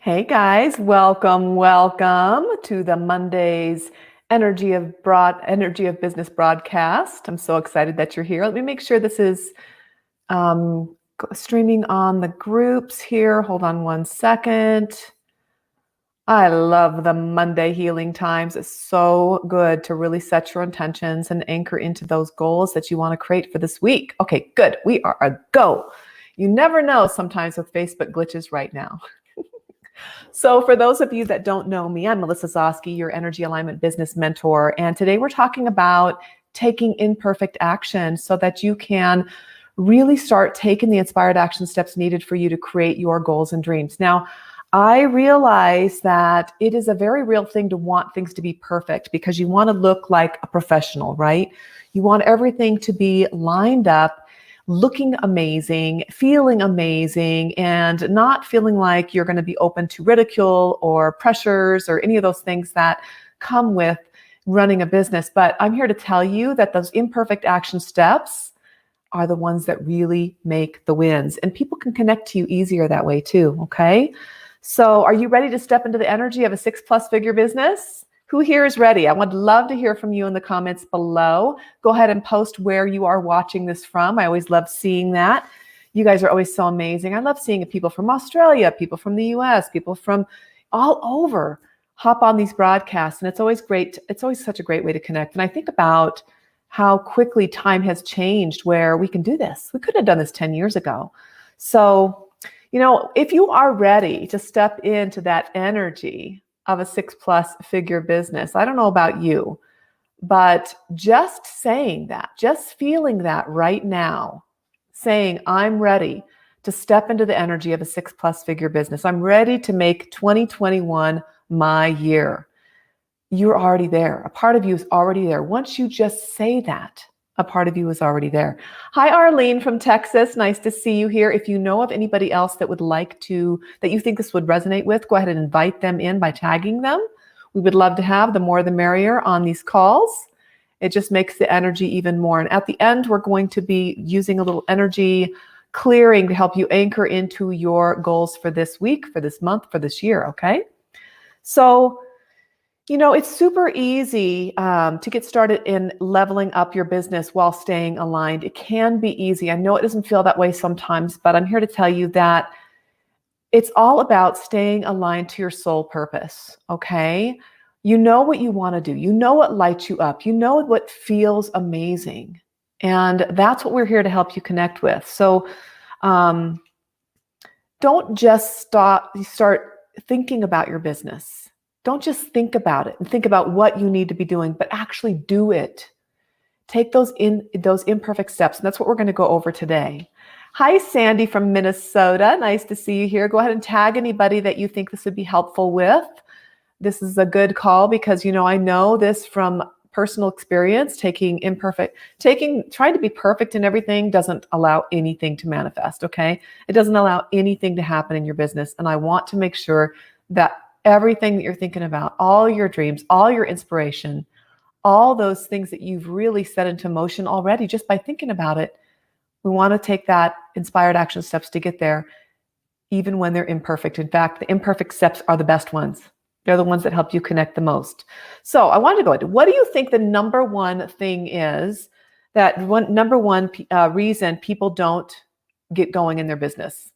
Hey guys, welcome to the Monday's Energy of Business broadcast. I'm so excited that you're here. Let me make sure this is streaming on the groups here. Hold on one second. I love the Monday healing times. It's so good to really set your intentions and anchor into those goals that you want to create for this week. Okay, good. We are a go. You never know sometimes with Facebook glitches right now. So for those of you that don't know me, I'm Melissa Zoske, your energy alignment business mentor. And today we're talking about taking imperfect action so that you can really start taking the inspired action steps needed for you to create your goals and dreams. Now, I realize that it is a very real thing to want things to be perfect because you want to look like a professional, right? You want everything to be lined up, looking amazing, feeling amazing, and not feeling like you're going to be open to ridicule or pressures or any of those things that come with running a business. But I'm here to tell you that those imperfect action steps are the ones that really make the wins. And people can connect to you easier that way too, okay? So are you ready to step into the energy of a 6+ figure business? Who here is ready? I would love to hear from you in the comments below. Go ahead and post where you are watching this from. I always love seeing that. You guys are always so amazing. I love seeing people from Australia, people from the US, people from all over hop on these broadcasts. And it's always great. It's always such a great way to connect. And I think about how quickly time has changed where we can do this. We could have done this 10 years ago. So, if you are ready to step into that energy of a 6+ figure business, I don't know about you, but just saying that, just feeling that right now, saying I'm ready to step into the energy of a 6+ figure business. I'm ready to make 2021 my year. You're already there. A part of you is already there. Once you just say that, a part of you is already there. Hi, Arlene from Texas. Nice to see you here. If you know of anybody else that would like to, that you think this would resonate with, go ahead and invite them in by tagging them. We would love to have the more the merrier on these calls. It just makes the energy even more. And at the end, we're going to be using a little energy clearing to help you anchor into your goals for this week, for this month, for this year, okay? So, it's super easy to get started in leveling up your business while staying aligned. It can be easy. I know it doesn't feel that way sometimes, but I'm here to tell you that it's all about staying aligned to your soul purpose, okay? You know what you want to do. You know what lights you up. You know what feels amazing. And that's what we're here to help you connect with. So don't just start thinking about your business. Don't just think about it and think about what you need to be doing, but actually do it. Take those imperfect steps. And that's what we're going to go over today. Hi, Sandy from Minnesota. Nice to see you here. Go ahead and tag anybody that you think this would be helpful with. This is a good call because, I know this from personal experience. Trying to be perfect in everything doesn't allow anything to manifest, okay? It doesn't allow anything to happen in your business. And I want to make sure that everything that you're thinking about, all your dreams, all your inspiration, all those things that you've really set into motion already just by thinking about it, we want to take that inspired action steps to get there, even when they're imperfect. In fact, the imperfect steps are the best ones. They're the ones that help you connect the most. So I wanted to go into, what do you think the number one thing is, number one reason people don't get going in their business?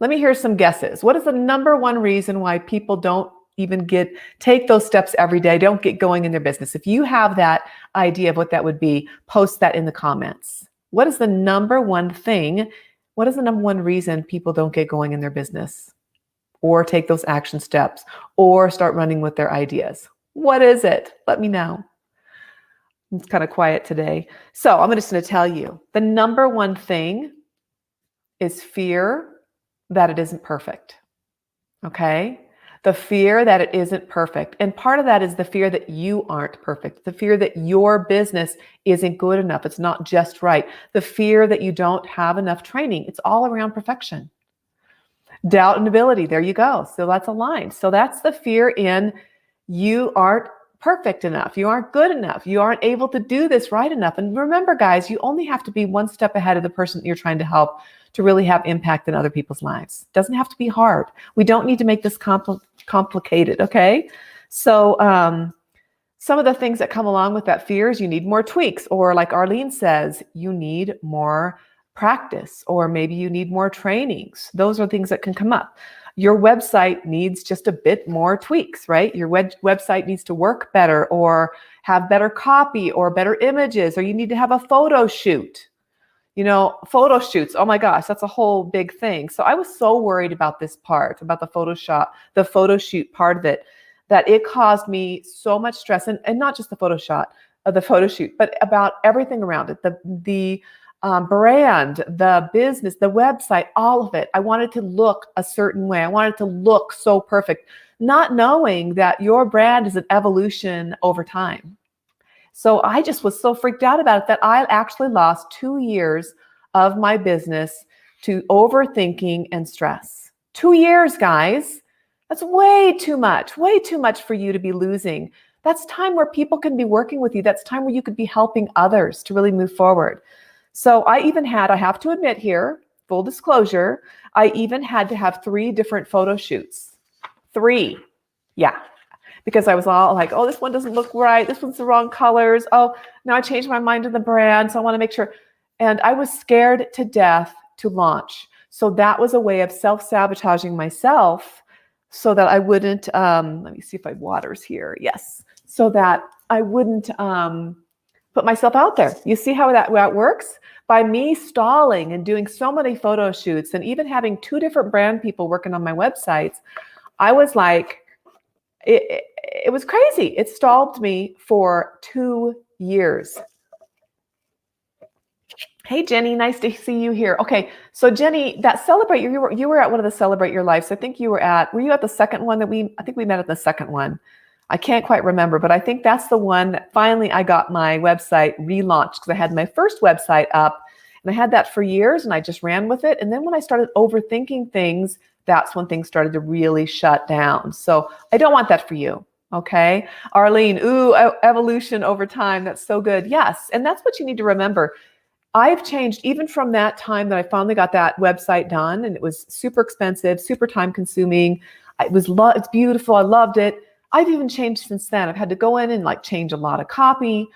Let me hear some guesses. What is the number one reason why people don't even take those steps every day, don't get going in their business? If you have that idea of what that would be, post that in the comments. What is the number one thing? What is the number one reason people don't get going in their business or take those action steps or start running with their ideas? What is it? Let me know. It's kind of quiet today. So I'm just going to tell you, the number one thing is fear that it isn't perfect, okay? The fear that it isn't perfect. And part of that is the fear that you aren't perfect, the fear that your business isn't good enough, it's not just right, the fear that you don't have enough training. It's all around perfection. Doubt and ability, there you go. So that's aligned. So that's the fear in you aren't perfect enough, you aren't good enough, you aren't able to do this right enough. And remember, guys, you only have to be one step ahead of the person that you're trying to help to really have impact in other people's lives. It doesn't have to be hard. We don't need to make this complicated, okay? So some of the things that come along with that fear is you need more tweaks, or like Arlene says, you need more practice, or maybe you need more trainings. Those are things that can come up. Your website needs just a bit more tweaks, right? Your website needs to work better, or have better copy, or better images, or you need to have a photo shoot. You know, photo shoots, oh my gosh, that's a whole big thing. So I was so worried about this part, about the photo shoot part of it, that it caused me so much stress, and not just the photo shoot, but about everything around it, the brand, the business, the website, all of it. I wanted to look a certain way. I wanted to look so perfect, not knowing that your brand is an evolution over time. So I just was so freaked out about it that I actually lost 2 years of my business to overthinking and stress. 2 years, guys. That's way too much for you to be losing. That's time where people can be working with you. That's time where you could be helping others to really move forward. So I have to admit here, full disclosure, I even had to have 3 different photo shoots. 3. Yeah. Because I was all like, oh, this one doesn't look right. This one's the wrong colors. Oh, now I changed my mind to the brand. So I want to make sure. And I was scared to death to launch. So that was a way of self-sabotaging myself so that I wouldn't, let me see if I have waters here. Yes. So that I wouldn't put myself out there. You see how that works? By me stalling and doing so many photo shoots and even having 2 different brand people working on my websites, I was like, it was crazy. It stalled me for 2 years. Hey, Jenny, nice to see you here. Okay, so Jenny, that Celebrate, you were at one of the Celebrate Your Lives. I think were you at the second one I think we met at the second one. I can't quite remember, but I think that's the one that finally I got my website relaunched, because I had my first website up and I had that for years and I just ran with it. And then when I started overthinking things, that's when things started to really shut down. So I don't want that for you. Okay. Arlene, evolution over time. That's so good. Yes. And that's what you need to remember. I've changed even from that time that I finally got that website done, and it was super expensive, super time consuming. It's beautiful. I loved it. I've even changed since then. I've had to go in and change a lot of copy,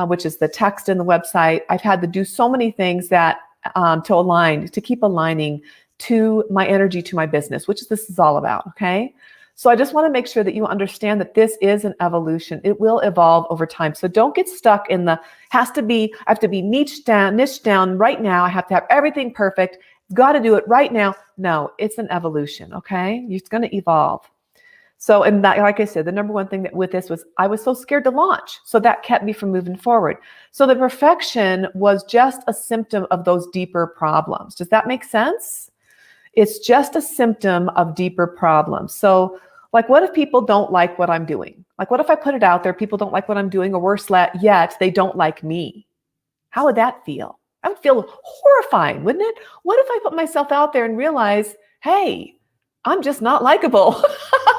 which is the text in the website. I've had to do so many things that to keep aligning to my energy, to my business, which this is all about. Okay. So I just want to make sure that you understand that this is an evolution. It will evolve over time. So don't get stuck in I have to be niched down right now. I have to have everything perfect. Got to do it right now. No, it's an evolution. Okay. It's going to evolve. So, and that, like I said, the number one thing that with this was I was so scared to launch. So that kept me from moving forward. So the perfection was just a symptom of those deeper problems. Does that make sense? It's just a symptom of deeper problems. So what if people don't like what I'm doing? What if I put it out there, people don't like what I'm doing, or worse yet, they don't like me? How would that feel? I would feel horrifying, wouldn't it? What if I put myself out there and realize, hey, I'm just not likable?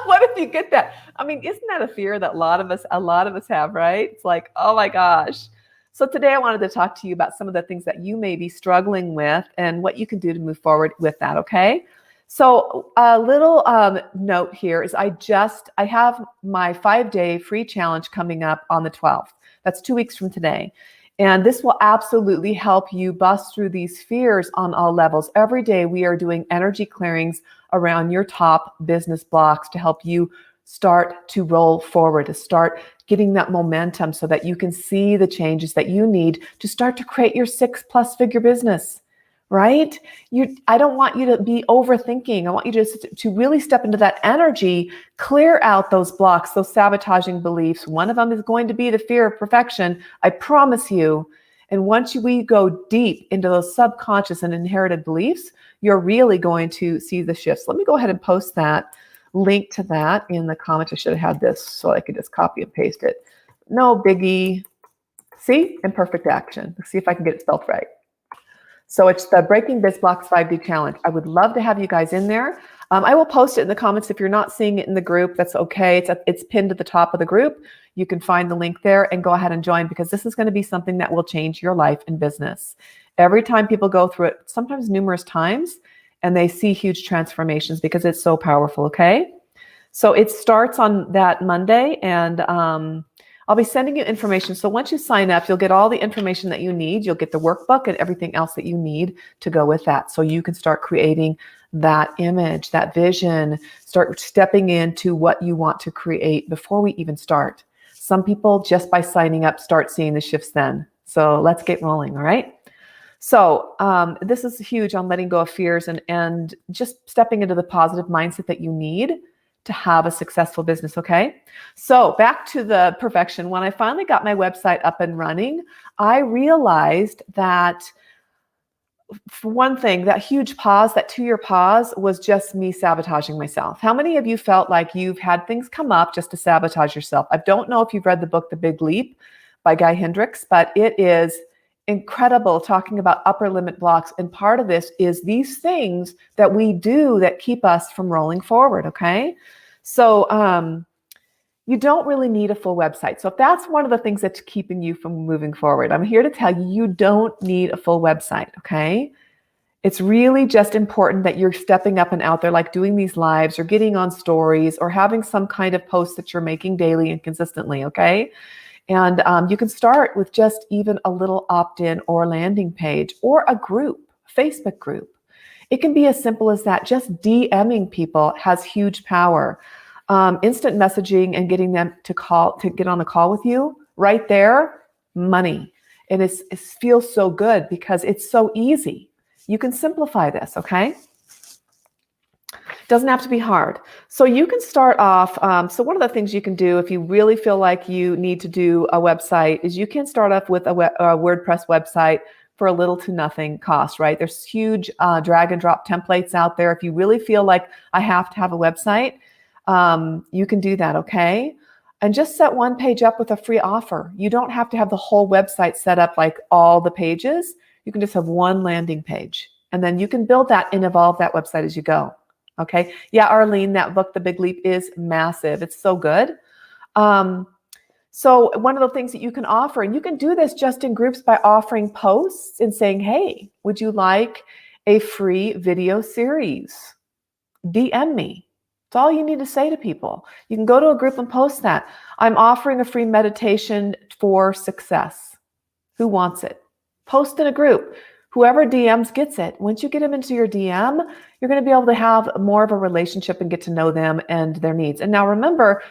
What if you get that? I mean, isn't that a fear that a lot of us have, right? It's like, oh my gosh. So today I wanted to talk to you about some of the things that you may be struggling with and what you can do to move forward with that, okay? So a little note here is I have my 5-day free challenge coming up on the 12th. That's 2 weeks from today. And this will absolutely help you bust through these fears on all levels. Every day we are doing energy clearings around your top business blocks to help you start to roll forward, to start getting that momentum so that you can see the changes that you need to start to create your 6+ figure business, right? I don't want you to be overthinking. I want you to really step into that energy, clear out those blocks, those sabotaging beliefs. One of them is going to be the fear of perfection. I promise you. And once we go deep into those subconscious and inherited beliefs, you're really going to see the shifts. Let me go ahead and post that link to that in the comments. I should have had this so I could just copy and paste it. No biggie. See? Imperfect action. Let's see if I can get it spelled right. So it's the Breaking Biz Blocks 5-day challenge. I would love to have you guys in there. I will post it in the comments. If you're not seeing it in the group, that's okay. It's pinned at the top of the group. You can find the link there and go ahead and join, because this is going to be something that will change your life and business. Every time people go through it, sometimes numerous times, and they see huge transformations because it's so powerful, okay? So it starts on that Monday, and I'll be sending you information. So once you sign up, you'll get all the information that you need. You'll get the workbook and everything else that you need to go with that. So you can start creating that image, that vision, start stepping into what you want to create before we even start. Some people, just by signing up, start seeing the shifts then. So let's get rolling, all right? So this is huge on letting go of fears and just stepping into the positive mindset that you need to have a successful business, okay? So back to the perfection. When I finally got my website up and running, I realized that, for one thing, that huge pause, that 2-year pause, was just me sabotaging myself. How many of you felt like you've had things come up just to sabotage yourself? I don't know if you've read the book, The Big Leap by Guy Hendricks, but it is incredible, talking about upper limit blocks. And part of this is these things that we do that keep us from rolling forward, okay? So you don't really need a full website. So if that's one of the things that's keeping you from moving forward, I'm here to tell you, you don't need a full website, okay? It's really just important that you're stepping up and out there, like doing these lives or getting on stories or having some kind of post that you're making daily and consistently, okay? And you can start with just even a little opt-in or landing page or a group, Facebook group. It can be as simple as that. Just DMing people has huge power. Instant messaging and getting them to get on a call with you, right there, money. And it feels so good because it's so easy. You can simplify this, okay? Doesn't have to be hard. So you can start off. So one of the things you can do if you really feel like you need to do a website is you can start off with a WordPress website for a little to nothing cost, right? There's huge drag and drop templates out there. If you really feel like I have to have a website, you can do that, okay? And just set one page up with a free offer. You don't have to have the whole website set up like all the pages. You can just have one landing page. And then you can build that and evolve that website as you go. Okay. Yeah, Arlene, that book, The Big Leap, is massive. It's so good. So one of the things that you can offer, and you can do this just in groups by offering posts and saying, hey, would you like a free video series? DM me. That's all you need to say to people. You can go to a group and post that. I'm offering a free meditation for success. Who wants it? Post in a group. Whoever DMs gets it. Once you get them into your DM, you're going to be able to have more of a relationship and get to know them and their needs. And now remember,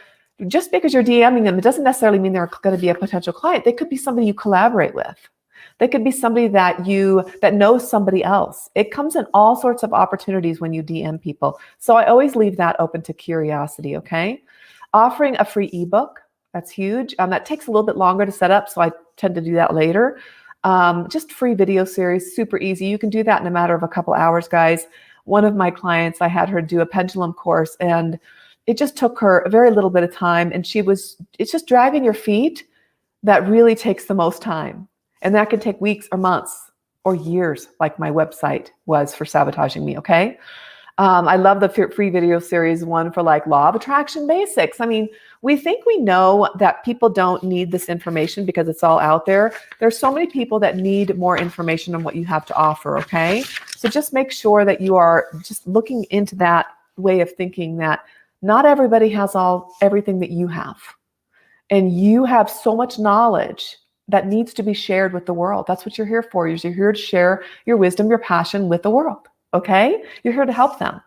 just because you're DMing them, it doesn't necessarily mean they're going to be a potential client. They could be somebody you collaborate with. They could be somebody that knows somebody else. It comes in all sorts of opportunities when you DM people. So I always leave that open to curiosity, okay? Offering a free ebook, that's huge. That takes a little bit longer to set up, so I tend to do that later. Just free video series, super easy. You can do that in a matter of a couple hours, guys. One of my clients, I had her do a pendulum course, and it just took her a very little bit of time. And it's just dragging your feet that really takes the most time. And that can take weeks or months or years, like my website was for sabotaging me, okay? I love the free video series one for like law of attraction basics. I mean, we think we know that people don't need this information because it's all out there. There's so many people that need more information on what you have to offer, okay? So just make sure that you are just looking into that way of thinking that not everybody has everything that you have. And you have so much knowledge that needs to be shared with the world. That's what you're here for. You're here to share your wisdom, your passion with the world. Okay? You're here to help them.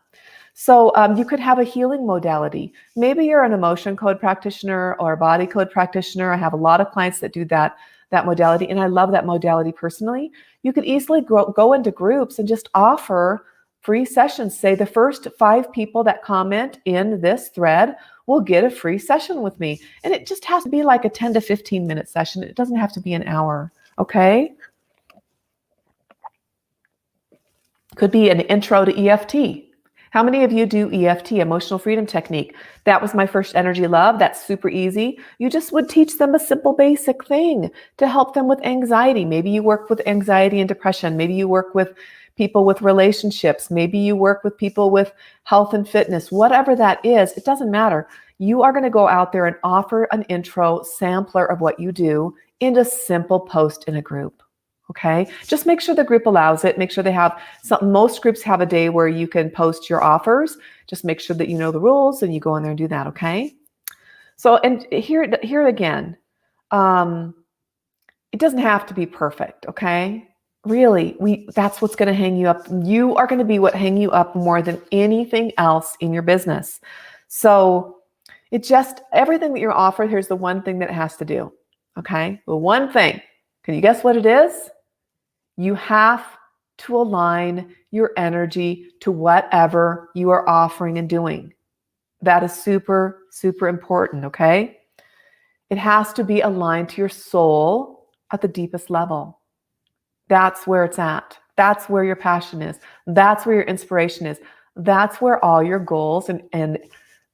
So you could have a healing modality. Maybe you're an emotion code practitioner or a body code practitioner. I have a lot of clients that do that modality, and I love that modality personally. You could easily go into groups and just offer free sessions. Say the first 5 people that comment in this thread will get a free session with me. And it just has to be like a 10 to 15 minute session. It doesn't have to be an hour. Okay? Could be an intro to EFT. How many of you do EFT, Emotional Freedom Technique? That was my first energy love. That's super easy. You just would teach them a simple basic thing to help them with anxiety. Maybe you work with anxiety and depression. Maybe you work with people with relationships. Maybe you work with people with health and fitness. Whatever that is, it doesn't matter. You are going to go out there and offer an intro sampler of what you do in a simple post in a group. Okay, just make sure the group allows it. Make sure they have some. Most groups have a day where you can post your offers. Just make sure that you know the rules and you go in there and do that. Okay. So, and here again, it doesn't have to be perfect. Okay. Really, that's what's going to hang you up. You are going to be what hang you up more than anything else in your business. So it just, everything that you're offered, here's the one thing that it has to do. Okay. The one thing. Can you guess what it is? You have to align your energy to whatever you are offering and doing. That is super, super important, okay? It has to be aligned to your soul at the deepest level. That's where it's at. That's where your passion is. That's where your inspiration is. That's where all your goals and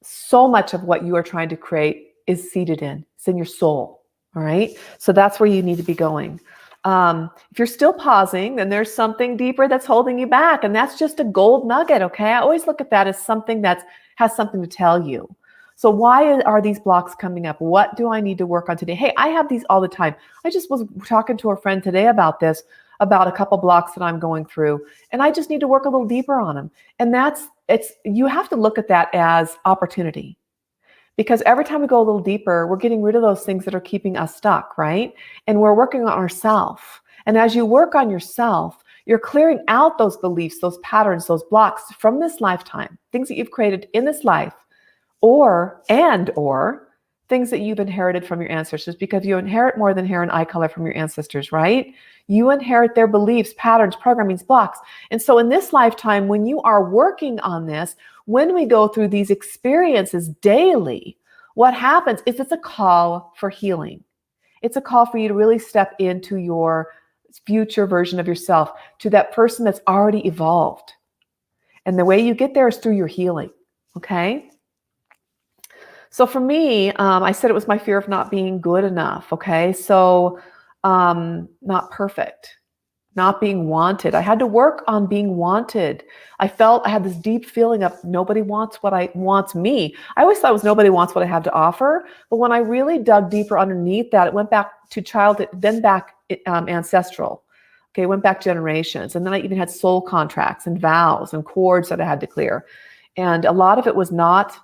so much of what you are trying to create is seated in. It's in your soul, all right? So that's where you need to be going. If you're still pausing, then there's something deeper that's holding you back. And that's just a gold nugget, okay? I always look at that as something that has something to tell you. So why are these blocks coming up? What do I need to work on today? Hey, I have these all the time. I just was talking to a friend today about this, about a couple blocks that I'm going through, and I just need to work a little deeper on them. And you have to look at that as opportunity. Because every time we go a little deeper, we're getting rid of those things that are keeping us stuck, right? And we're working on ourselves. And as you work on yourself, you're clearing out those beliefs, those patterns, those blocks from this lifetime, things that you've created in this life, or things that you've inherited from your ancestors, because you inherit more than hair and eye color from your ancestors, right? You inherit their beliefs, patterns, programmings, blocks. And so in this lifetime, when you are working on this, when we go through these experiences daily, what happens is it's a call for healing. It's a call for you to really step into your future version of yourself, to that person that's already evolved. And the way you get there is through your healing, okay? So for me, I said it was my fear of not being good enough, okay? So not perfect. Not being wanted. I had to work on being wanted. I had this deep feeling of nobody wants me. I always thought it was nobody wants what I have to offer. But when I really dug deeper underneath that, it went back to childhood, then back ancestral. Okay, it went back generations. And then I even had soul contracts and vows and cords that I had to clear. And a lot of it was not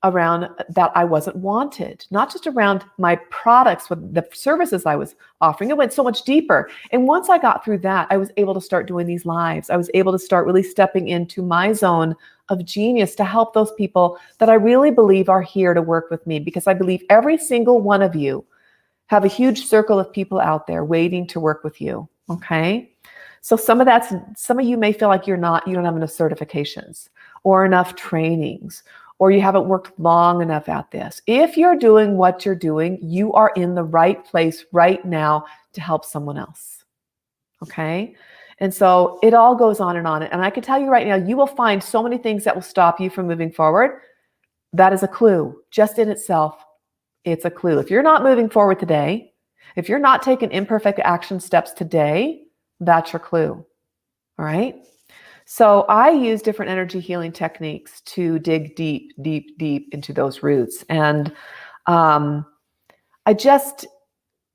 around that I wasn't wanted, not just around my products, with the services I was offering. It went so much deeper. And once I got through that, I was able to start doing these lives. I was able to start really stepping into my zone of genius to help those people that I really believe are here to work with me, because I believe every single one of you have a huge circle of people out there waiting to work with you. Okay. So some of you may feel like you don't have enough certifications or enough trainings, or you haven't worked long enough at this. If you're doing what you're doing, you are in the right place right now to help someone else. Okay? And so it all goes on. And I can tell you right now, you will find so many things that will stop you from moving forward. That is a clue. Just in itself, it's a clue. If you're not moving forward today, if you're not taking imperfect action steps today, that's your clue. All right? So I use different energy healing techniques to dig deep, deep, deep into those roots. And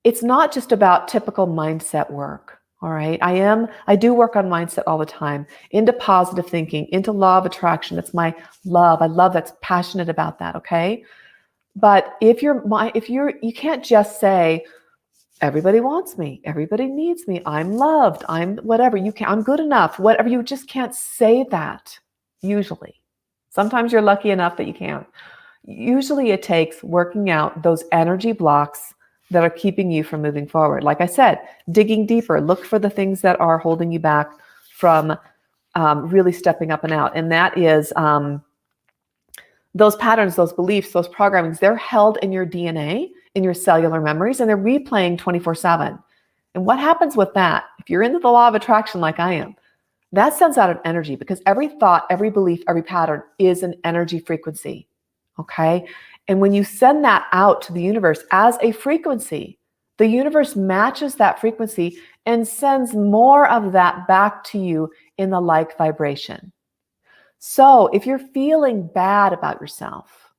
it's not just about typical mindset work. All right. I do work on mindset all the time, into positive thinking, into law of attraction. That's my love. I love that's passionate about that. Okay. But you can't just say, everybody wants me. Everybody needs me. I'm loved. I'm whatever. I'm good enough. Whatever. You just can't say that usually. Sometimes you're lucky enough that you can. Usually it takes working out those energy blocks that are keeping you from moving forward. Like I said, digging deeper, look for the things that are holding you back from really stepping up and out. And that is those patterns, those beliefs, those programmings, they're held in your DNA, in your cellular memories, and they're replaying 24/7. And what happens with that? If you're into the law of attraction like I am, that sends out an energy, because every thought, every belief, every pattern is an energy frequency. Okay? And when you send that out to the universe as a frequency, the universe matches that frequency and sends more of that back to you in the like vibration. So if you're feeling bad about yourself,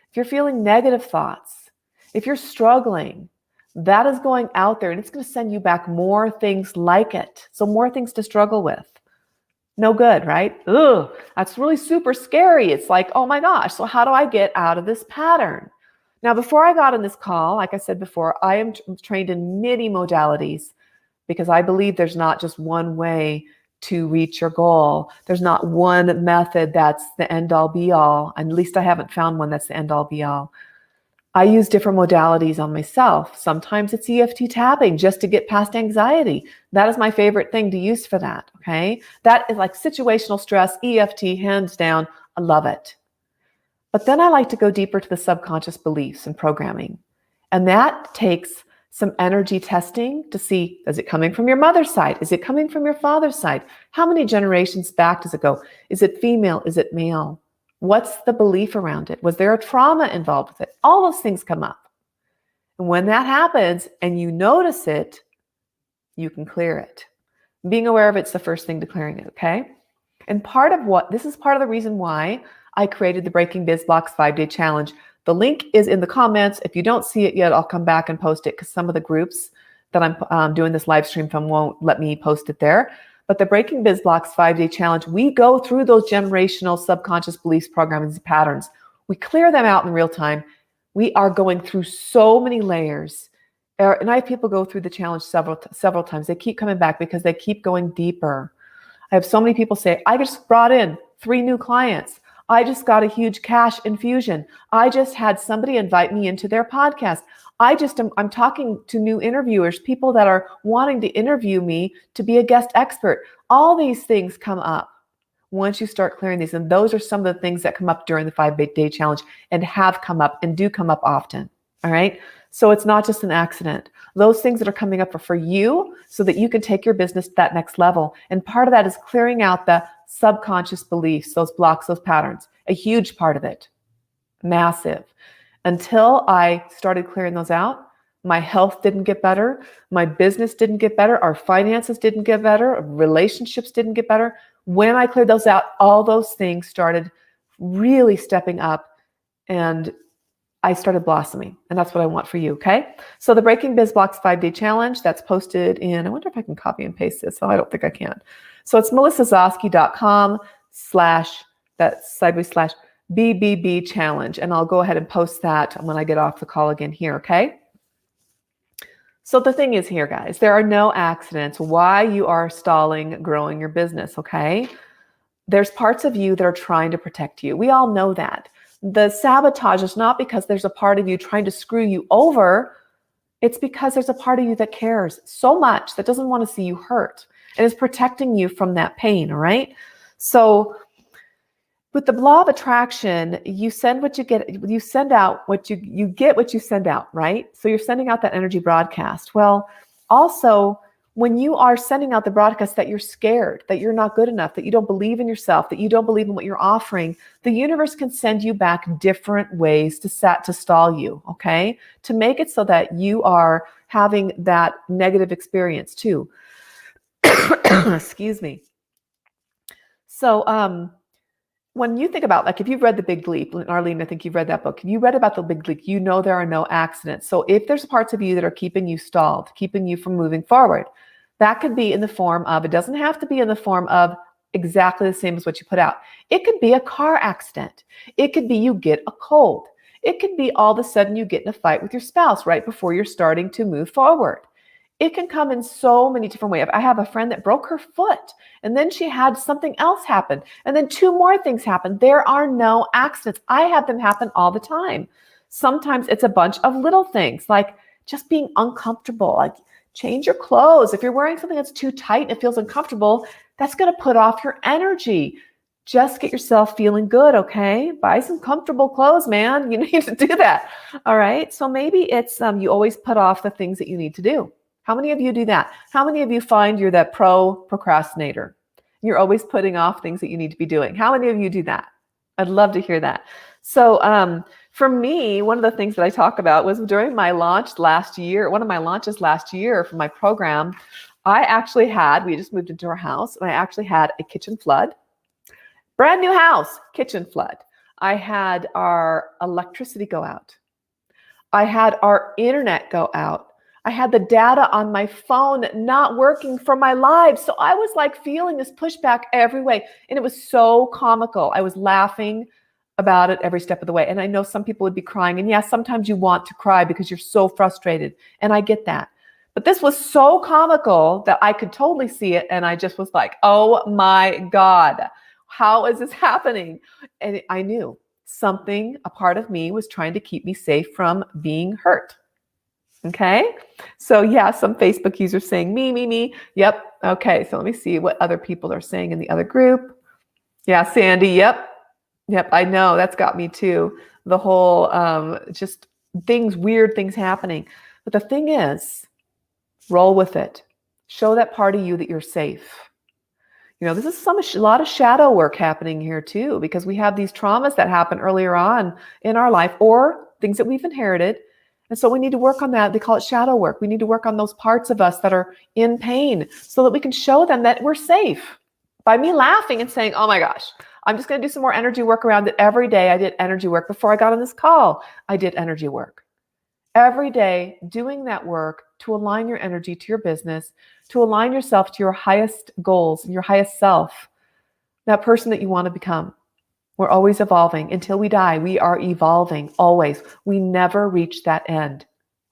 if you're feeling negative thoughts, if you're struggling, that is going out there and it's going to send you back more things like it. So more things to struggle with. No good, right? Ugh, that's really super scary. It's like, oh my gosh, so how do I get out of this pattern? Now, before I got on this call, like I said before, I am trained in many modalities because I believe there's not just one way to reach your goal. There's not one method that's the end all be all. And at least I haven't found one that's the end all be all. I use different modalities on myself. Sometimes it's EFT tapping just to get past anxiety. That is my favorite thing to use for that, okay? That is like situational stress, EFT, hands down. I love it. But then I like to go deeper to the subconscious beliefs and programming. And that takes some energy testing to see, is it coming from your mother's side? Is it coming from your father's side? How many generations back does it go? Is it female? Is it male? What's the belief around it? Was there a trauma involved with it? All those things come up. And when that happens and you notice it, you can clear it. Being aware of it's the first thing to clearing it, okay? And this is part of the reason why I created the Breaking Biz Blocks 5-Day Challenge. The link is in the comments. If you don't see it yet, I'll come back and post it because some of the groups that I'm doing this live stream from won't let me post it there. But the Breaking Biz Blocks 5-Day Challenge, we go through those generational subconscious beliefs, programs, and patterns. We clear them out in real time. We are going through so many layers. And I have people go through the challenge several times. They keep coming back because they keep going deeper. I have so many people say, I just brought in 3 new clients. I just got a huge cash infusion. I just had somebody invite me into their podcast. I'm talking to new interviewers, people that are wanting to interview me to be a guest expert. All these things come up once you start clearing these. And those are some of the things that come up during the 5-day challenge and have come up and do come up often. All right. So it's not just an accident. Those things that are coming up are for you so that you can take your business to that next level. And part of that is clearing out the subconscious beliefs, those blocks, those patterns, a huge part of it, massive. Until I started clearing those out, my health didn't get better. My business didn't get better. Our finances didn't get better. Relationships didn't get better. When I cleared those out, all those things started really stepping up and I started blossoming. And that's what I want for you, okay? So the Breaking Biz Blocks 5-Day Challenge, that's posted in, I wonder if I can copy and paste this. Oh, I don't think I can. So it's melissazoske.com/BBB challenge. And I'll go ahead and post that when I get off the call again here, okay? So the thing is here, guys, there are no accidents why you are stalling growing your business, okay? There's parts of you that are trying to protect you. We all know that. The sabotage is not because there's a part of you trying to screw you over. It's because there's a part of you that cares so much that doesn't want to see you hurt and is protecting you from that pain, all right? So with the law of attraction, you send what you get, you send out what you get what you send out, right? So you're sending out that energy broadcast. Well, also, when you are sending out the broadcast that you're scared, that you're not good enough, that you don't believe in yourself, that you don't believe in what you're offering, the universe can send you back different ways to stall you, okay? To make it so that you are having that negative experience too. Excuse me. So when you think about, like, if you've read The Big Leap, Arlene, I think you've read that book. If you read about The Big Leap, you know there are no accidents. So if there's parts of you that are keeping you stalled, keeping you from moving forward, that could be in the form of, it doesn't have to be in the form of exactly the same as what you put out. It could be a car accident. It could be you get a cold. It could be all of a sudden you get in a fight with your spouse right before you're starting to move forward. It can come in so many different ways. I have a friend that broke her foot and then she had something else happen. And then 2 more things happened. There are no accidents. I have them happen all the time. Sometimes it's a bunch of little things like just being uncomfortable, like change your clothes. If you're wearing something that's too tight and it feels uncomfortable, that's going to put off your energy. Just get yourself feeling good, okay? Buy some comfortable clothes, man. You need to do that, all right? So maybe it's you always put off the things that you need to do. How many of you do that? How many of you find you're that procrastinator? You're always putting off things that you need to be doing. How many of you do that? I'd love to hear that. So for me, one of the things that I talk about was during my launch last year, one of my launches last year for my program, we just moved into our house and I actually had a kitchen flood. Brand new house, kitchen flood. I had our electricity go out. I had our internet go out. I had the data on my phone not working for my live. So I was like feeling this pushback every way. And it was so comical. I was laughing about it every step of the way. And I know some people would be crying. And yes, sometimes you want to cry because you're so frustrated. And I get that. But this was so comical that I could totally see it. And I just was like, oh my God, how is this happening? And I knew something, a part of me was trying to keep me safe from being hurt. Okay. So yeah, some Facebook users saying me. Yep. Okay. So let me see what other people are saying in the other group. Yeah. Sandy. Yep. I know that's got me too. The whole, just weird things happening. But the thing is, roll with it. Show that part of you that you're safe. This is a lot of shadow work happening here too, because we have these traumas that happen earlier on in our life or things that we've inherited. And so we need to work on that. They call it shadow work. We need to work on those parts of us that are in pain so that we can show them that we're safe. By me laughing and saying, oh my gosh, I'm just going to do some more energy work around it every day. I did energy work before I got on this call. I did energy work. Every day, doing that work to align your energy to your business, to align yourself to your highest goals and your highest self, that person that you want to become. We're always evolving. Until we die, we are evolving always. We never reach that end.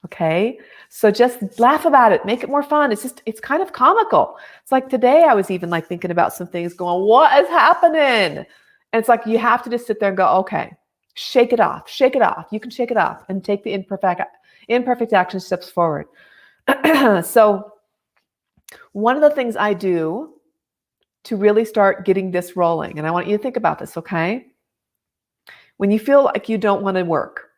Okay? So just laugh about it. Make it more fun. It's kind of comical. It's like today I was even like thinking about some things going, what is happening? And it's like you have to just sit there and go, okay, shake it off. Shake it off. You can shake it off and take the imperfect action steps forward. So one of the things I do to really start getting this rolling, and I want you to think about this, okay? When you feel like you don't want to work,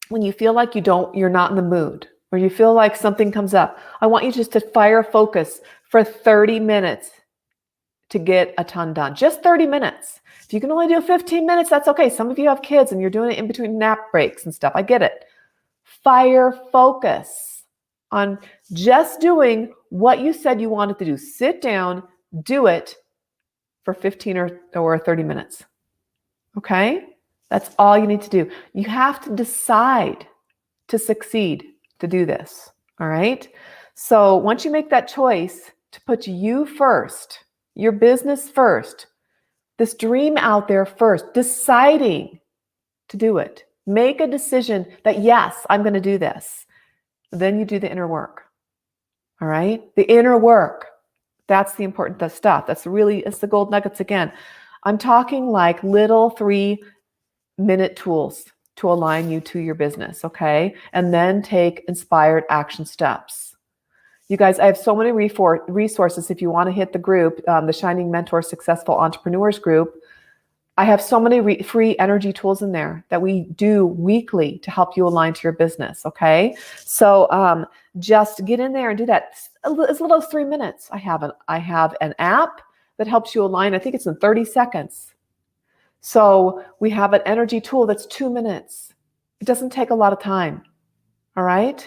when you feel like you're not in the mood, or you feel like something comes up, I want you just to fire focus for 30 minutes to get a ton done. Just 30 minutes. If you can only do 15 minutes, that's okay. Some of you have kids and you're doing it in between nap breaks and stuff. I get it. Fire focus on just doing what you said you wanted to do. Sit down, do it for 15 or 30 minutes. Okay? That's all you need to do. You have to decide to succeed to do this. All right? So once you make that choice to put you first, your business first, this dream out there first, deciding to do it. Make a decision that, yes, I'm going to do this. Then you do the inner work. All right? The inner work. That's the important stuff. It's the gold nuggets again. I'm talking like little 3-minute tools to align you to your business, okay? And then take inspired action steps. You guys, I have so many resources. If you want to hit the group, the Shining Mentor Successful Entrepreneurs group, I have so many free energy tools in there that we do weekly to help you align to your business, okay? So just get in there and do that. As little as 3 minutes. I have an app that helps you align. I think it's in 30 seconds. So we have an energy tool that's 2 minutes. It doesn't take a lot of time, all right?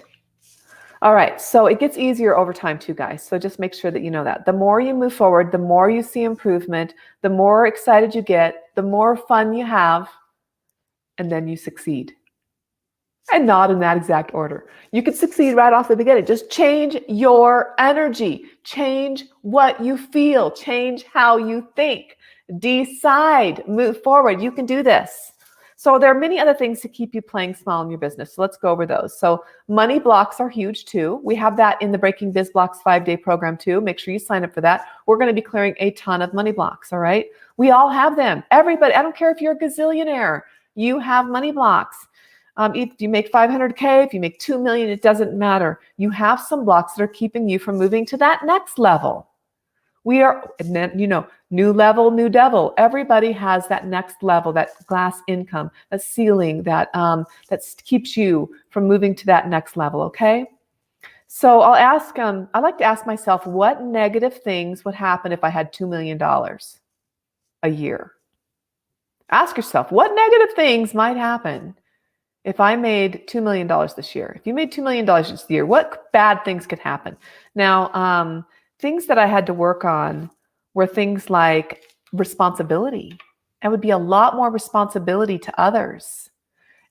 All right, so it gets easier over time too, guys. So just make sure that you know that. The more you move forward, the more you see improvement, the more excited you get, the more fun you have, and then you succeed. And not in that exact order. You could succeed right off the beginning. Just change your energy. Change what you feel. Change how you think. Decide. Move forward. You can do this. So there are many other things to keep you playing small in your business. So let's go over those. So money blocks are huge too. We have that in the Breaking Biz Blocks 5-day program too. Make sure you sign up for that. We're going to be clearing a ton of money blocks, all right? We all have them. Everybody, I don't care if you're a gazillionaire, you have money blocks. If you make 500K, if you make 2 million, it doesn't matter. You have some blocks that are keeping you from moving to that next level. We are, new level, new devil. Everybody has that next level, that glass income, that ceiling that keeps you from moving to that next level, okay? So I'll ask, I like to ask myself, what negative things would happen if I had $2 million a year? Ask yourself, what negative things might happen if I made $2 million this year? If you made $2 million this year, what bad things could happen? Now, things that I had to work on were things like responsibility. It would be a lot more responsibility to others.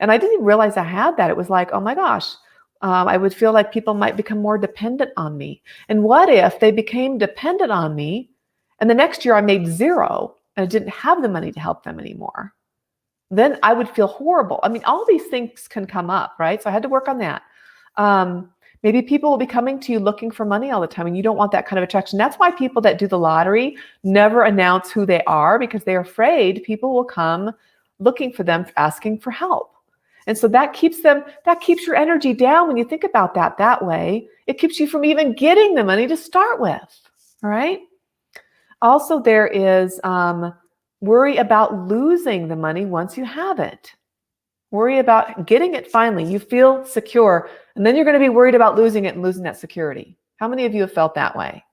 And I didn't even realize I had that. It was like, oh my gosh, I would feel like people might become more dependent on me. And what if they became dependent on me and the next year I made zero and I didn't have the money to help them anymore? Then I would feel horrible. I mean, all these things can come up, right? So I had to work on that. Maybe people will be coming to you looking for money all the time, and you don't want that kind of attraction. That's why people that do the lottery never announce who they are, because they're afraid people will come looking for them, asking for help. And so that keeps your energy down when you think about that way. It keeps you from even getting the money to start with. All right. Also, there is worry about losing the money once you have it. Worry about getting it finally. You feel secure, and then you're going to be worried about losing it and losing that security. How many of you have felt that way?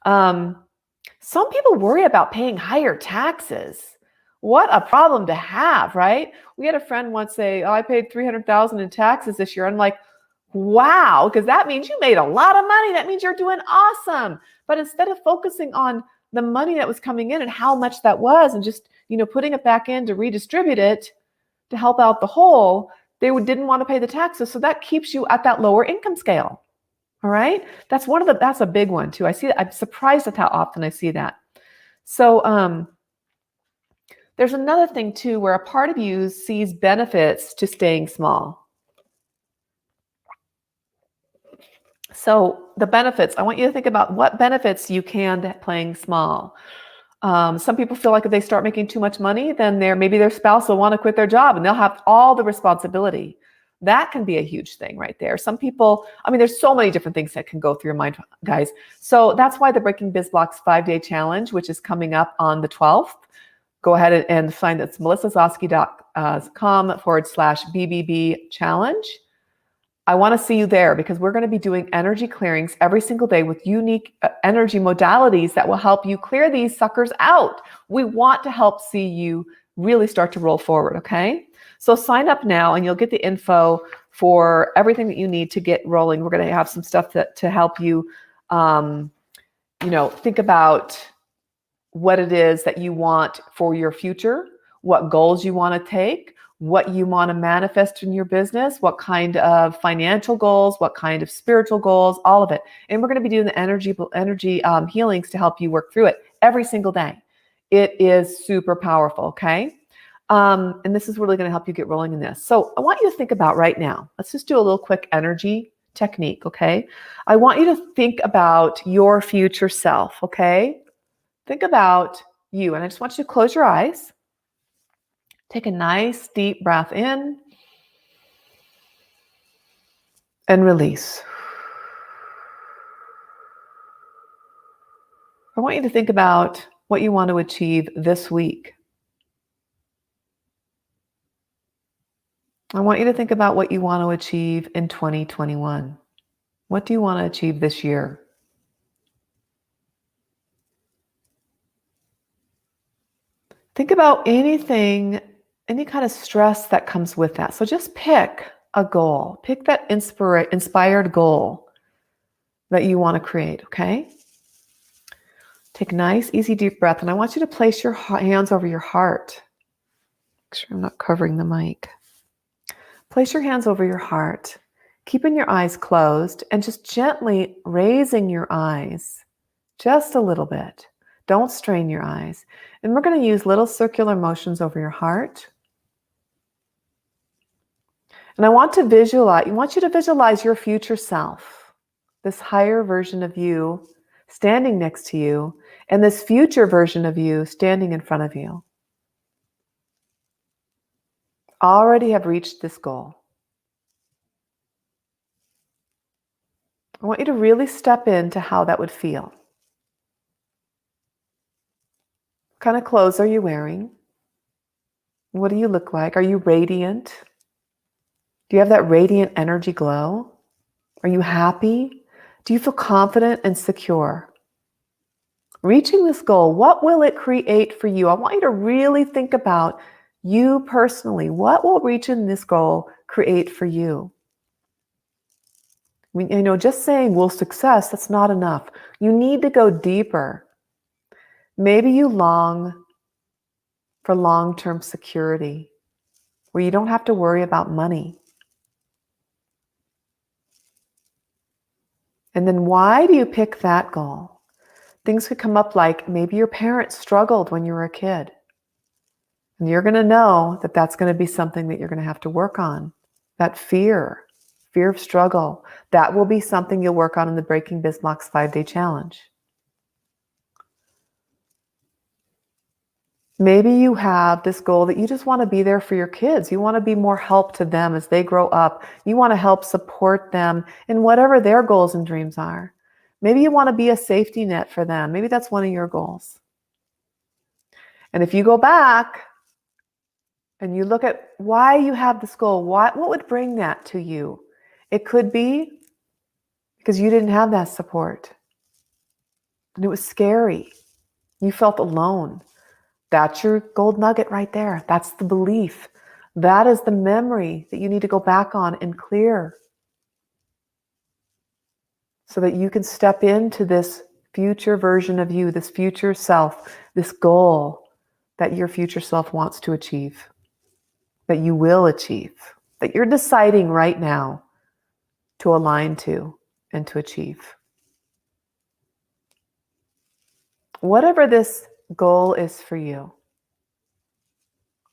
Some people worry about paying higher taxes. What a problem to have, right? We had a friend once say, "Oh, I paid $300,000 in taxes this year." I'm like, "Wow," because that means you made a lot of money. That means you're doing awesome. But instead of focusing on the money that was coming in and how much that was, and just putting it back in to redistribute it to help out the whole, they didn't want to pay the taxes. So that keeps you at that lower income scale. All right. That's a big one too. I see that. I'm surprised at how often I see that. So, there's another thing too, where a part of you sees benefits to staying small. So the benefits, I want you to think about what benefits you can playing small. Some people feel like if they start making too much money, then maybe their spouse will want to quit their job and they'll have all the responsibility. That can be a huge thing right there. Some people, there's so many different things that can go through your mind, guys. So that's why the Breaking Biz Blocks 5-day challenge, which is coming up on the 12th, go ahead and find it's melissazoske.com/BBB challenge. I want to see you there, because we're going to be doing energy clearings every single day with unique energy modalities that will help you clear these suckers out. We want to help see you really start to roll forward, okay? So sign up now and you'll get the info for everything that you need to get rolling. We're going to have some stuff to help you, think about what it is that you want for your future, what goals you want to take, what you want to manifest in your business, what kind of financial goals, what kind of spiritual goals, all of it. And we're going to be doing the energy healings to help you work through it every single day. It is super powerful, okay? And this is really going to help you get rolling in this. So I want you to think about right now, let's just do a little quick energy technique, okay? I want you to think about your future self, okay? Think about you, and I just want you to close your eyes. Take a nice deep breath in and release. I want you to think about what you want to achieve this week. I want you to think about what you want to achieve in 2021. What do you want to achieve this year? Think about anything, any kind of stress that comes with that. So just pick a goal. Pick that inspired goal that you want to create, okay? Take a nice, easy, deep breath. And I want you to place your hands over your heart. Make sure I'm not covering the mic. Place your hands over your heart, keeping your eyes closed and just gently raising your eyes just a little bit. Don't strain your eyes. And we're going to use little circular motions over your heart. And I want you to visualize your future self, this higher version of you standing next to you, and this future version of you standing in front of you. Already have reached this goal. I want you to really step into how that would feel. What kind of clothes are you wearing? What do you look like? Are you radiant? Do you have that radiant energy glow? Are you happy? Do you feel confident and secure? Reaching this goal, what will it create for you? I want you to really think about you personally. What will reaching this goal create for you? Just saying, will success, that's not enough. You need to go deeper. Maybe you long for long-term security, where you don't have to worry about money. And then why do you pick that goal? Things could come up like maybe your parents struggled when you were a kid. And you're going to know that that's going to be something that you're going to have to work on. That fear of struggle, that will be something you'll work on in the Breaking Biz Blocks 5-day challenge. Maybe you have this goal that you just want to be there for your kids. You want to be more help to them as they grow up. You want to help support them in whatever their goals and dreams are. Maybe you want to be a safety net for them. Maybe that's one of your goals. And if you go back and you look at why you have this goal, what would bring that to you? It could be because you didn't have that support. And it was scary. You felt alone. That's your gold nugget right there. That's the belief. That is the memory that you need to go back on and clear so that you can step into this future version of you, this future self, this goal that your future self wants to achieve, that you will achieve, that you're deciding right now to align to and to achieve. Whatever this goal is for you,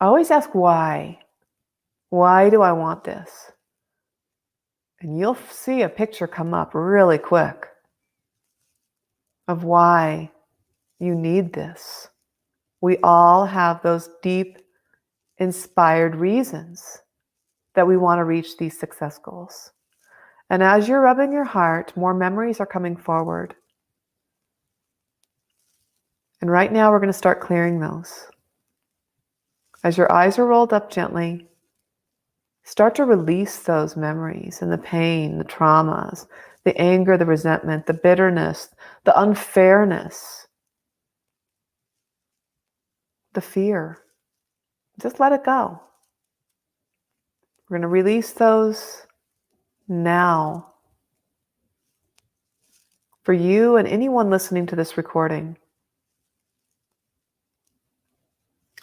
always ask why. Why do I want this? And you'll see a picture come up really quick of why you need this. We all have those deep, inspired reasons that we want to reach these success goals. And as you're rubbing your heart, more memories are coming forward. And right now we're going to start clearing those. As your eyes are rolled up gently, start to release those memories and the pain, the traumas, the anger, the resentment, the bitterness, the unfairness, the fear. Just let it go. We're going to release those now. For you and anyone listening to this recording,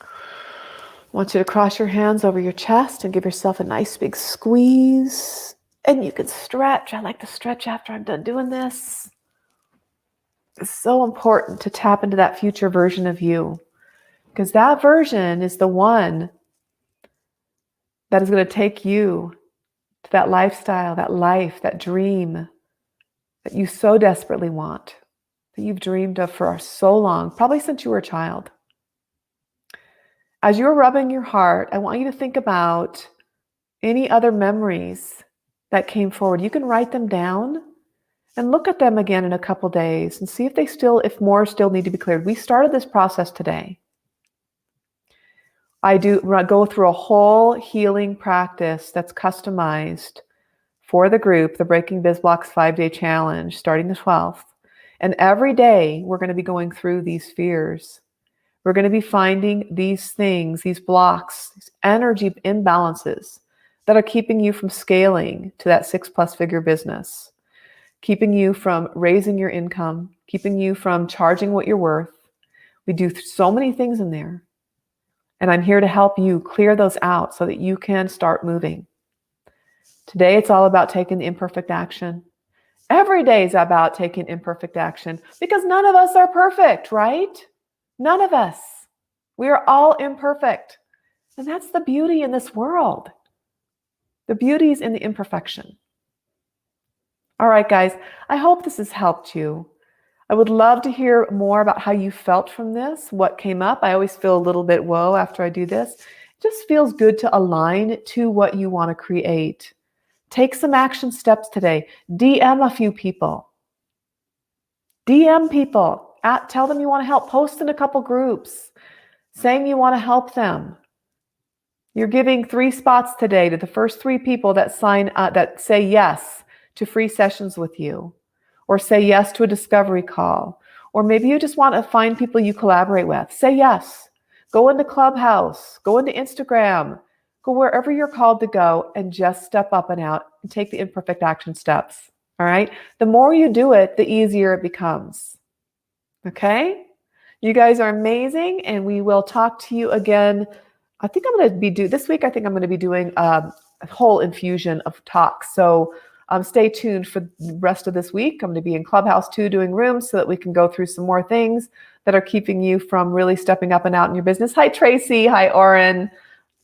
I want you to cross your hands over your chest and give yourself a nice big squeeze. And you can stretch. I like to stretch after I'm done doing this. It's so important to tap into that future version of you, because that version is the one that is going to take you to that lifestyle, that life, that dream that you so desperately want, that you've dreamed of for so long, probably since you were a child. As you're rubbing your heart, I want you to think about any other memories that came forward. You can write them down and look at them again in a couple days and see if more still need to be cleared. We started this process today. I go through a whole healing practice that's customized for the group, the Breaking Biz Blocks 5-day challenge, starting the 12th. And every day we're going to be going through these fears. We're going to be finding these things, these blocks, these energy imbalances that are keeping you from scaling to that 6+ figure business, keeping you from raising your income, keeping you from charging what you're worth. We do so many things in there. And I'm here to help you clear those out so that you can start moving. Today, it's all about taking imperfect action. Every day is about taking imperfect action because none of us are perfect, right? None of us. We are all imperfect. And that's the beauty in this world. The beauty is in the imperfection. All right, guys, I hope this has helped you. I would love to hear more about how you felt from this, what came up. I always feel a little bit whoa after I do this. It just feels good to align to what you want to create. Take some action steps today. DM a few people. DM people. Tell them you want to help. Post in a couple groups saying you want to help them. You're giving 3 spots today to the first 3 people that sign up, that say yes to free sessions with you, or say yes to a discovery call, or maybe you just want to find people you collaborate with. Say yes. Go into Clubhouse, go into Instagram, go wherever you're called to go, and just step up and out and take the imperfect action steps. All right? The more you do it, the easier it becomes. Okay? You guys are amazing, and we will talk to you again. I think I'm going to be this week. I think I'm going to be doing a whole infusion of talks. So Stay tuned for the rest of this week. I'm going to be in Clubhouse too, doing rooms so that we can go through some more things that are keeping you from really stepping up and out in your business. Hi, Tracy. Hi, Oren.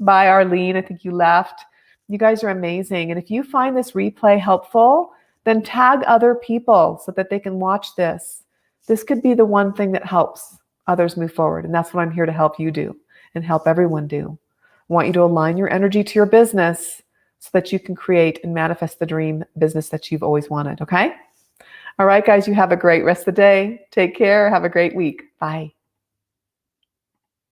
Bye, Arlene. I think you left. You guys are amazing. And if you find this replay helpful, then tag other people so that they can watch this. This could be the one thing that helps others move forward. And that's what I'm here to help you do and help everyone do. I want you to align your energy to your business so that you can create and manifest the dream business that you've always wanted, okay? All right, guys, you have a great rest of the day. Take care. Have a great week. Bye.